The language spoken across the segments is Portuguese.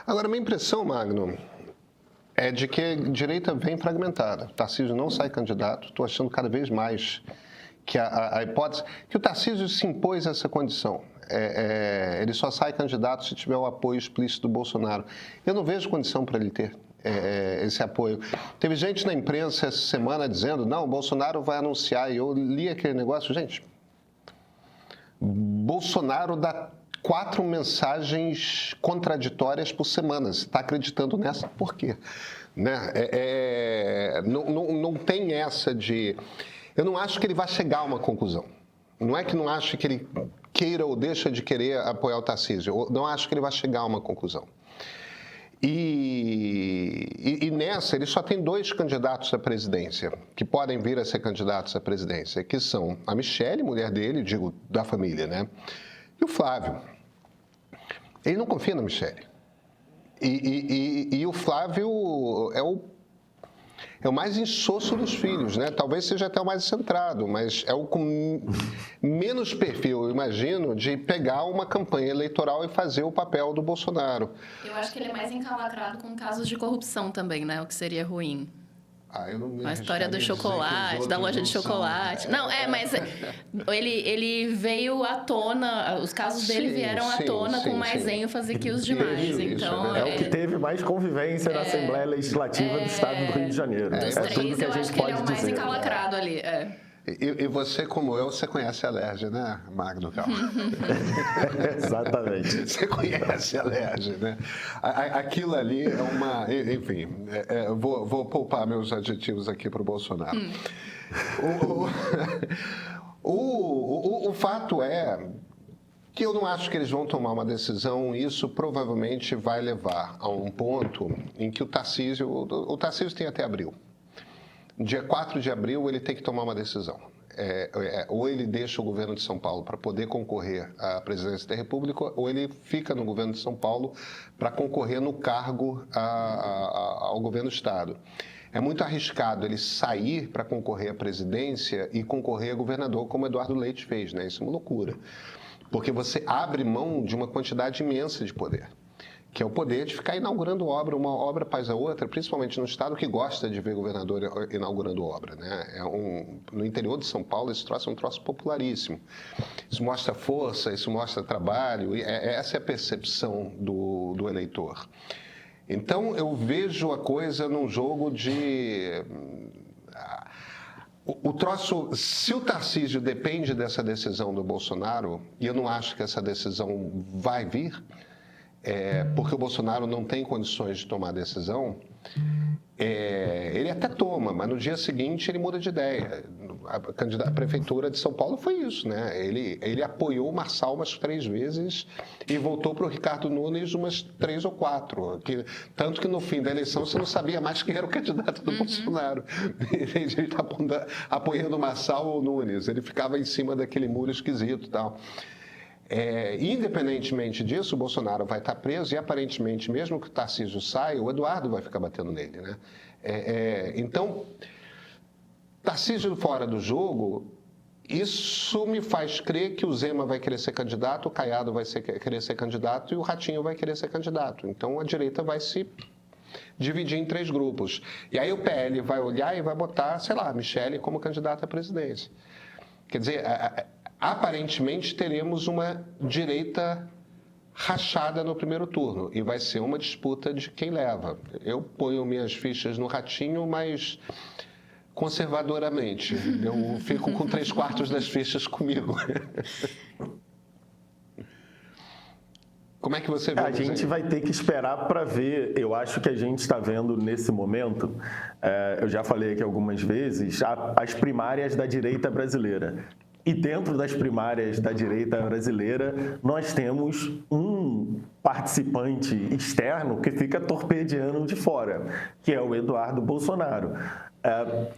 Agora, minha impressão, Magno, é de que a direita vem fragmentada. O Tarcísio não sai candidato. Estou achando cada vez mais que a hipótese... que o Tarcísio se impôs essa condição. Ele só sai candidato se tiver o apoio explícito do Bolsonaro. Eu não vejo condição para ele ter esse apoio. Teve gente na imprensa essa semana dizendo, não, o Bolsonaro vai anunciar. E eu li aquele negócio, gente... Bolsonaro dá 4 mensagens contraditórias por semana. Você está acreditando nessa? Por quê? Né? Não tem essa de... Eu não acho que ele vai chegar a uma conclusão. Não é que não acho que ele queira ou deixa de querer apoiar o Tarcísio. Eu não acho que ele vai chegar a uma conclusão. E nessa, ele só tem 2 candidatos à presidência, que podem vir a ser candidatos à presidência, que são a Michelle, mulher dele, digo, da família, né? E o Flávio. Ele não confia na Michelle. E o Flávio é o mais insosso dos filhos, né? Talvez seja até o mais centrado, mas é o com menos perfil, eu imagino, de pegar uma campanha eleitoral e fazer o papel do Bolsonaro. Eu acho que ele é mais encalacrado com casos de corrupção também, né? O que seria ruim. Eu não me A história do chocolate, da loja de chocolate. Não, mas ele veio à tona, os casos dele vieram à tona com mais ênfase que os demais. Então, é o que teve mais convivência na Assembleia Legislativa do Estado do Rio de Janeiro. Dos três, tudo que a eu gente acho que ele é pode o mais dizer. encalacrado ali. E você, como eu, você conhece a Lerge, né, Magno Cal? Exatamente. Você conhece a Lerge, né? Aquilo ali é uma... Enfim, vou poupar meus adjetivos aqui para o Bolsonaro. O fato é que eu não acho que eles vão tomar uma decisão e isso provavelmente vai levar a um ponto em que o Tarcísio tem até abril. Dia 4 de abril, ele tem que tomar uma decisão. Ou ele deixa o governo de São Paulo para poder concorrer à presidência da República, ou ele fica no governo de São Paulo para concorrer no cargo ao governo do Estado. É muito arriscado ele sair para concorrer à presidência e concorrer a governador, como Eduardo Leite fez, né? Isso é uma loucura. Porque você abre mão de uma quantidade imensa de poder, que é o poder de ficar inaugurando obra, uma obra após a outra, principalmente no estado que gosta de ver governador inaugurando obra, né? No interior de São Paulo, esse troço é um troço popularíssimo. Isso mostra força, isso mostra trabalho, e essa é a percepção do eleitor. Então, eu vejo a coisa num jogo de... O troço, se o Tarcísio depende dessa decisão do Bolsonaro, e eu não acho que essa decisão vai vir, porque o Bolsonaro não tem condições de tomar decisão, ele até toma, mas no dia seguinte ele muda de ideia. A prefeitura de São Paulo foi isso, né? Ele apoiou o Marçal umas 3 vezes e voltou para o Ricardo Nunes umas 3 ou 4. Tanto que no fim da eleição você não sabia mais quem era o candidato do Bolsonaro. Ele está apoiando o Marçal ou o Nunes. Ele ficava em cima daquele muro esquisito e tal. Independentemente disso, o Bolsonaro vai estar preso e, aparentemente, mesmo que o Tarcísio saia, o Eduardo vai ficar batendo nele, né? Então, Tarcísio fora do jogo, isso me faz crer que o Zema vai querer ser candidato, o Caiado vai querer ser candidato e o Ratinho vai querer ser candidato. Então, a direita vai se dividir em 3 grupos. E aí o PL vai olhar e vai botar, sei lá, a Michelle como candidata à presidência. Quer dizer... Aparentemente, teremos uma direita rachada no primeiro turno e vai ser uma disputa de quem leva. Eu ponho minhas fichas no Ratinho, mas conservadoramente. Eu fico com 3/4 das fichas comigo. Como é que você vê? A gente vai ter que esperar para ver. Eu acho que a gente está vendo nesse momento, eu já falei aqui algumas vezes, as primárias da direita brasileira. E dentro das primárias da direita brasileira, nós temos um participante externo que fica torpedeando de fora, que é o Eduardo Bolsonaro,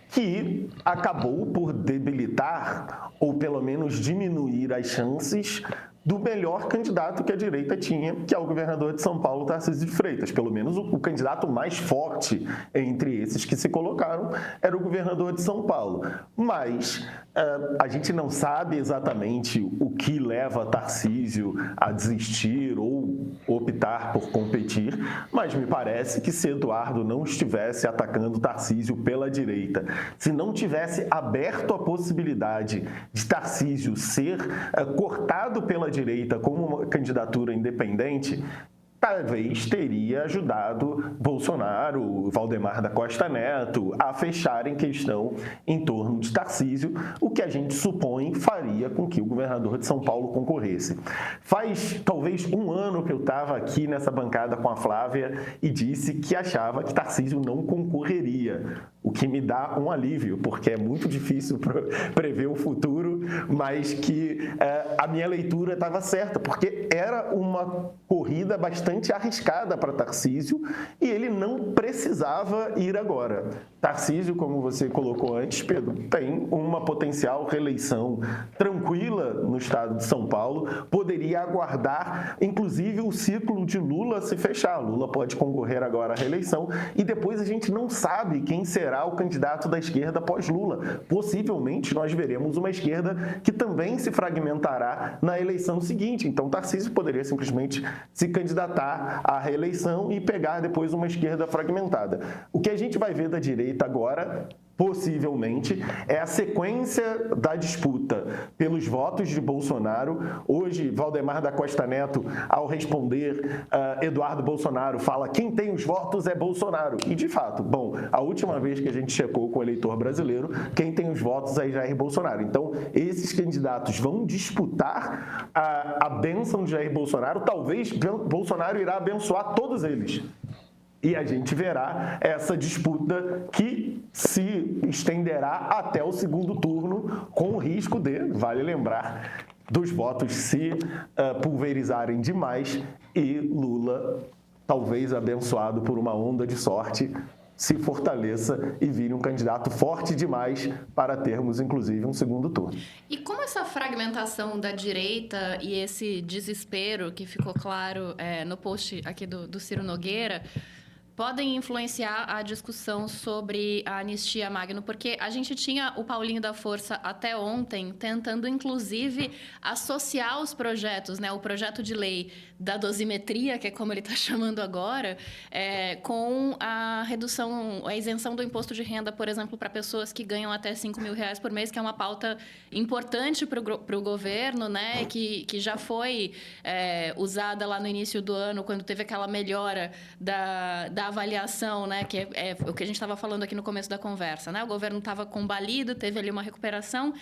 que acabou por debilitar ou pelo menos diminuir as chances do melhor candidato que a direita tinha, que é o governador de São Paulo, Tarcísio de Freitas. Pelo menos o candidato mais forte entre esses que se colocaram era o governador de São Paulo. Mas a gente não sabe exatamente o que leva Tarcísio a desistir ou optar por competir, mas me parece que se Eduardo não estivesse atacando Tarcísio pela direita, se não tivesse aberto a possibilidade de Tarcísio ser cortado pela direita como uma candidatura independente, talvez teria ajudado Bolsonaro, Valdemar da Costa Neto, a fecharem questão em torno de Tarcísio, o que a gente supõe faria com que o governador de São Paulo concorresse. Faz talvez um ano que eu estava aqui nessa bancada com a Flávia e disse que achava que Tarcísio não concorreria, o que me dá um alívio, porque é muito difícil prever o futuro, mas que a minha leitura estava certa, porque era uma corrida bastante arriscada para Tarcísio e ele não precisava ir agora. Tarcísio, como você colocou antes, Pedro, tem uma potencial reeleição tranquila no estado de São Paulo, poderia aguardar, inclusive, o ciclo de Lula se fechar. Lula pode concorrer agora à reeleição e depois a gente não sabe quem será o candidato da esquerda pós-Lula. Possivelmente nós veremos uma esquerda que também se fragmentará na eleição seguinte. Então Tarcísio poderia simplesmente se candidatar à reeleição e pegar depois uma esquerda fragmentada. O que a gente vai ver da direita agora, possivelmente, é a sequência da disputa pelos votos de Bolsonaro. Hoje, Valdemar da Costa Neto, ao responder Eduardo Bolsonaro, fala quem tem os votos é Bolsonaro. E, de fato, bom, a última vez que a gente checou com o eleitor brasileiro, quem tem os votos é Jair Bolsonaro. Então, esses candidatos vão disputar a bênção de Jair Bolsonaro. Talvez Bolsonaro irá abençoar todos eles. E a gente verá essa disputa que se estenderá até o segundo turno, com o risco de, vale lembrar, dos votos se pulverizarem demais e Lula, talvez abençoado por uma onda de sorte, se fortaleça e vire um candidato forte demais para termos, inclusive, um segundo turno. E como essa fragmentação da direita e esse desespero que ficou claro no post aqui do Ciro Nogueira podem influenciar a discussão sobre a anistia Magno, porque a gente tinha o Paulinho da Força até ontem tentando, inclusive, associar os projetos, né, o projeto de lei da dosimetria, que é como ele está chamando agora, com a redução, a isenção do imposto de renda, por exemplo, para pessoas que ganham até R$5 mil por mês, que é uma pauta importante para o governo, né, que já foi usada lá no início do ano, quando teve aquela melhora da avaliação, né, que é o que a gente estava falando aqui no começo da conversa, né? O governo estava combalido, teve ali uma recuperação,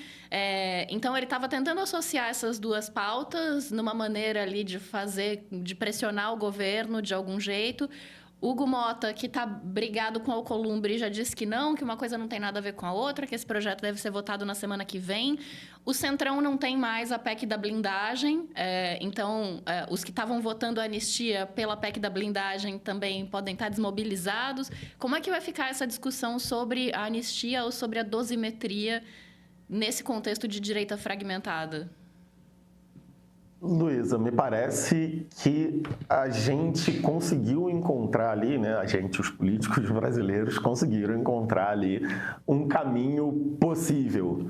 então ele estava tentando associar essas duas pautas numa maneira ali de pressionar o governo de algum jeito. Hugo Mota, que está brigado com o Alcolumbre, já disse que uma coisa não tem nada a ver com a outra, que esse projeto deve ser votado na semana que vem. O Centrão não tem mais a PEC da blindagem, então os que estavam votando a anistia pela PEC da blindagem também podem estar desmobilizados. Como é que vai ficar essa discussão sobre a anistia ou sobre a dosimetria nesse contexto de direita fragmentada? Luísa, me parece que a gente conseguiu encontrar ali, né? Os políticos brasileiros conseguiram encontrar ali um caminho possível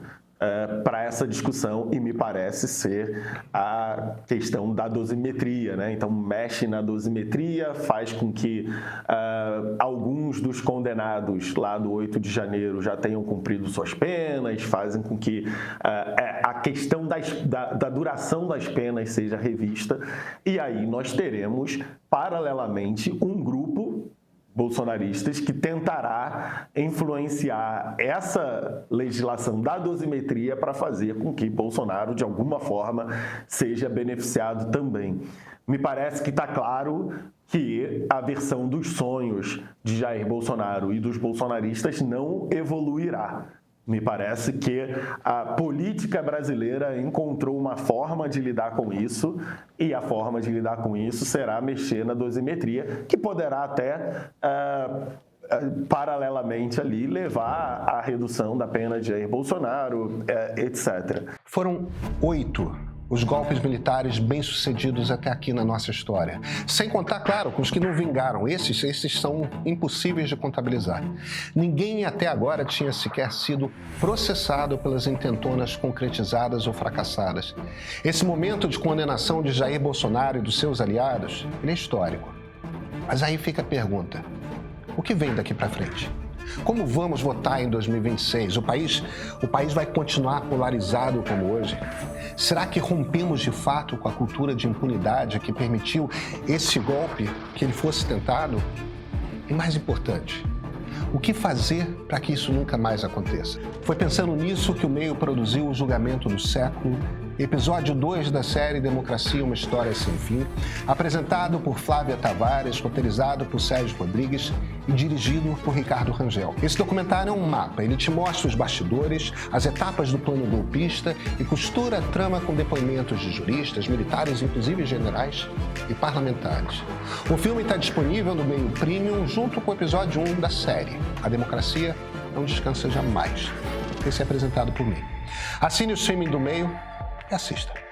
para essa discussão e me parece ser a questão da dosimetria, né? Então, mexe na dosimetria, faz com que alguns dos condenados lá do 8 de janeiro já tenham cumprido suas penas, fazem com que a questão da duração das penas seja revista e aí nós teremos, paralelamente, um grupo bolsonaristas que tentará influenciar essa legislação da dosimetria para fazer com que Bolsonaro, de alguma forma, seja beneficiado também. Me parece que está claro que a versão dos sonhos de Jair Bolsonaro e dos bolsonaristas não evoluirá. Me parece que a política brasileira encontrou uma forma de lidar com isso e a forma de lidar com isso será mexer na dosimetria, que poderá até, paralelamente ali, levar à redução da pena de Jair Bolsonaro, etc. Foram 8 os golpes militares bem-sucedidos até aqui na nossa história. Sem contar, claro, com os que não vingaram. Esses são impossíveis de contabilizar. Ninguém até agora tinha sequer sido processado pelas intentonas concretizadas ou fracassadas. Esse momento de condenação de Jair Bolsonaro e dos seus aliados, ele é histórico. Mas aí fica a pergunta: o que vem daqui para frente? Como vamos votar em 2026? O país vai continuar polarizado como hoje? Será que rompemos de fato com a cultura de impunidade que permitiu esse golpe, que ele fosse tentado? E mais importante, o que fazer para que isso nunca mais aconteça? Foi pensando nisso que o Meio produziu o Julgamento do Século, episódio 2 da série Democracia, uma História Sem Fim, apresentado por Flávia Tavares, roteirizado por Sérgio Rodrigues e dirigido por Ricardo Rangel. Esse documentário é um mapa, ele te mostra os bastidores, as etapas do plano golpista e costura a trama com depoimentos de juristas, militares, inclusive generais e parlamentares. O filme está disponível no Meio Premium junto com o episódio 1 da série. A democracia não descansa jamais. Esse é apresentado por mim. Assine o streaming do Meio e assista.